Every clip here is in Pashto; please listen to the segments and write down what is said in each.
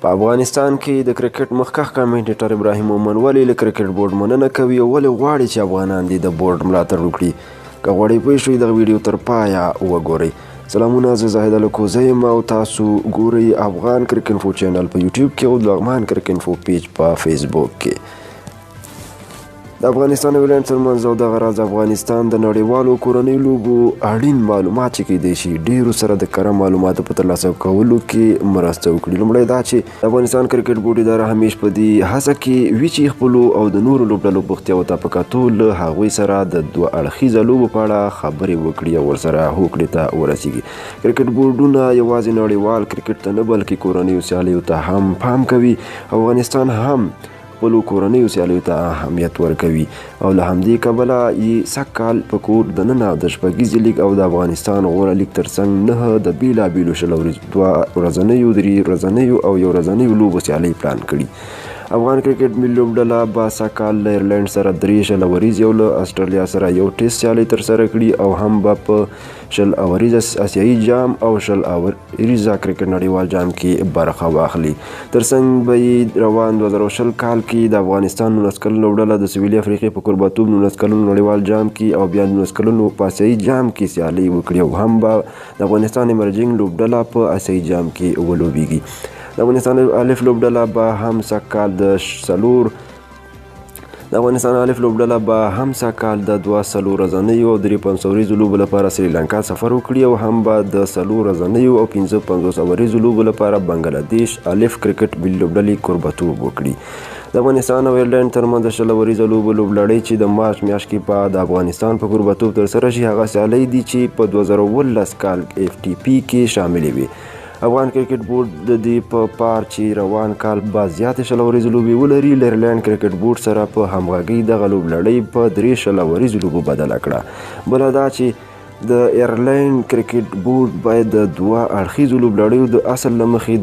په افغانستان کې د کرکټ مخکښ کمنټیټر ابراهیم مومن ولې له کرکټ بورډ مننه کوي او ولې غواړي چې افغانان دې د بورډ ملاتړ وکړي. که غواړئ پوه شئ دغه ویډیو تر پایه وګورئ. سلامونه، زه زاهد الکوزی یم او تاسو ګورئ افغان کرکټ انفو چینل په یوټیوب کې او د لغمان کرکټ انفو پیج په فیسبوک کې. د افغانستان او ایرلنډ ترمنځ او دغه راز افغانستان د نړیوالو کورنیو لوبو اړین معلومات چې کیدای شي ډیرو سره د کره معلوماتو په ترلاسه کولو کې مرسته وکړي. لومړی دا چې د افغانستان کرکټ بورډ اداره همیش په دې هڅه کې وي چې خپلو او د نورو لوبډلو بوختیاوو ته په کتو له هغوی سره د دوه اړخیزه لوبو په اړه خبرې وکړي او ورسره هوکړې ته ورسیږي. کرکټ بورډونه یوازې نړیوال کرکټ ته نه بلکې کورنیو سیالیو ته هم پام کوي. افغانستان هم خپلو کورنیو سیالیو ته اهمیت ورکوي او له همدې کبله یې سږ کال په کور دننه د شپږیزې لیګ او د افغانستان غوره لیګ ترڅنګ 9 د بیلابیلو 2 ورځنیو 3 ورځنیو او 1 ورځنیو لوبو سیالۍ پلان کړي. افغان کرکټ ملي لوبډله به سږ کال له ایرلنډ سره 3 شل اوریزې او له اسټرالیا سره یو ټیسټ سیالۍ ترسره کړي او هم به په شل اوریزه اسیایي جام او شل اوریزه کرکټ نړیوال جام کې برخه واخلي. ترڅنګ به یې روان 2020 کال کې د افغانستان 19 کلن لوبډله د سویلي افریقې په کوربتوب 19 کلن نړیوال جام کې او بیا 19 کلن په اسیایي جام کې سیالۍ وکړي او هم به د افغانستان ایمرجنګ لوبډله په اسیایي جام کې ولوبیږي. د افغانستان الف لوبډله به هم سږ کال د 2 ورځنیو او 3 اوریزو لوبو لپاره سریلانکا سفر وکړي او هم به د 4 ورځنیو او 55 اوریزو لوبو لپاره بنګلادیش الف کرکټ ملي لوبډلې کوربتوب وکړي. د افغانستان او ایرلنډ ترمنځ د 10 اوریزه لوبو لوبلړۍ چې د مارچ میاشت کې په د افغانستان په کوربتوب ترسره شي هغه سیالۍ دي چې په 2019 کال FTP کې شاملې وي. افغان کرکټ بورډ د دې په پار چې روان کال به زیاتې 10 اوریزو لوبې ولري له ایرلنډ کرکټ بورډ سره په همغږۍ دغه لوبلړۍ په 3 شل اوریزو لوبو بدله کړه. بله دا چې د ایرلنډ کرکټ بورډ باید د 2 اړخیزو لوبلړیو د اصل له مخې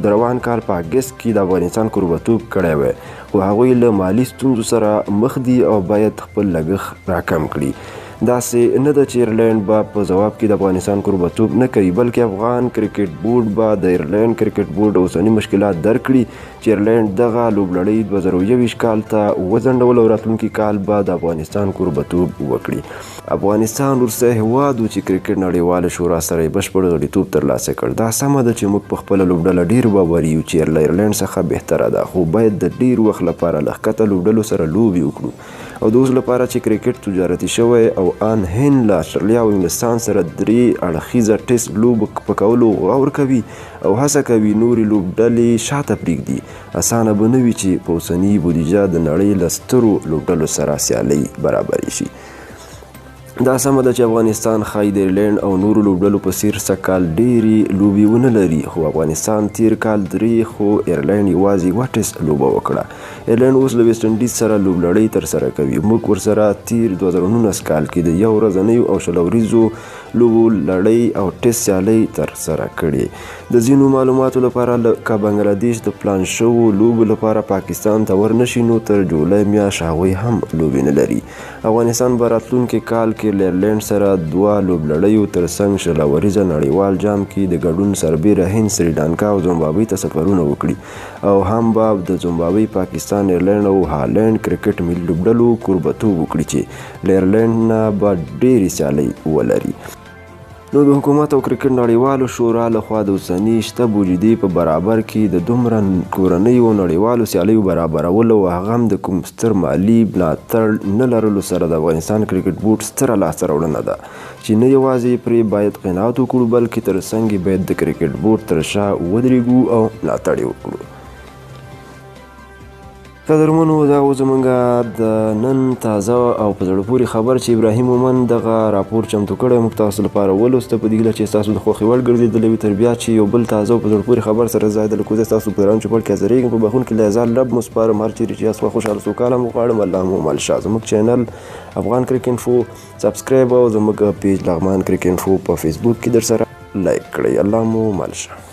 د روان کال په اګست کې د افغانستان کوربتوب کړی وی خو هغوی له مالي ستونزو سره مخ دي او باید خپل لګښت راکم کړي. داسې نه ده چې ایرلنډ به په ځواب کې د افغانستان کوربتوب نه کوي بلکې افغان کرکټ بورډ به د ایرلنډ کرکټ بورډ اوسني مشکلات درک کړي چې ایرلنډ دغه لوبلړۍ 2021 کال ته وځنډول او راتلونکي کال به د افغانستان کوربتوب وکړي. افغانستان وروستی هیواد و چې کرکټ نړیواله شورا سره یې بشپړ غړیتوب ترلاسه کړ. دا سمه ده چې موږ په خپله لوبډله ډېر باوري یو چې له ایرلنډ څخه بهتره ده خو باید د ډېر وخت لپاره له ښکته لوبډلو سره لوبې وکړو او د اوس لپاره چې کرکټ تجارتي شوی او ان هند له اسټرالیا او انګلستان سره 3 اړخیزه ټیسټ لوبو په کولو غور کوي او هڅه کوي نورې لوبډلې شاته پرېږدي. اسانه به نه وي چې په اوسني بودیجه د نړۍ له سترو لوبډلو سره سیالۍ برابرې شي. دا سمه ده چې افغانستان ښایي د ایرلنډ او نورو لوبډلو په څیر سږ کال ډېرې لوبې ونه لري خو افغانستان تیر کال 3 خو ایرلنډ یوازې 1 ټیسټ لوبه وکړه. ایرلنډ اوس له ویسټ انډیز سره لوبلړۍ ترسره کوي. موږ ورسره تیر 2019 کال کې د 1 ورځنیو او 10 اوریزو لوبو لړۍ او ټیسټ سیالۍ ترسره کړې. د ځینو معلوماتو لپاره که بنګلادیش د پلان شوو لوبو لپاره پاکستان ته ورنشي نو تر جولای میاشت هغوی هم لوبې نه لري. افغانستان به راتلونکي کال کې له ایرلنډ سره 2 لوبلړیو ترڅنګ 10 اوریزه نړیوال جام کې د ګډون سربیره هند سریلانکا او زیمبابوې ته سفرونه وکړي او هم به د زیمبابوې پاکستان ایرلنډ او هالند کرکټ ملي لوبډلو کوربتوب وکړي چې له ایرلنډ نه به ډېرې سیالۍ ولري. نو د حکومت او کرکټ نړیوالو شورا لخوا د اوسني شته بودیجې په برابر کې د دومره کورنیو نړیوالو سیالیو برابرول او هغه هم د کوم ستر مالي ملاتړ نه لرلو سره د افغانستان کرکټ بورډ ستره لاسته راوړنه ده چې نه یوازې پرې باید قناعت وکړو بلکې ترڅنګ باید د کرکټ بورډ تر شا ودرېږو او ملاتړ یې وکړو. قدرمنو، دا و زموږ د نن تازه او په زړه پورې خبر چې ابراهیم مومن دغه راپور چمتو کړی موږ تاسو لپاره ولوسته په دې هیله چې ستاسو د خوښې وړ ګرځېدلی وي. تر بیا چې یو بل تازه او په زړه پورې خبر سره زاهد الکوزی ستاسو په ګران چوپړ کې حاضرېږم. په بخښونکي له ځان رب مو سپارم. هر چیرې چې یاست خوشحاله سوکاله مو غواړم. الله مو مل شه. زموږ چینل افغان کرکټ انفو سبسکرایب او زموږ پیج لغمان کرکټ انفو په فیسبوک کې در سره لایک کړئ. الله مو مل شه.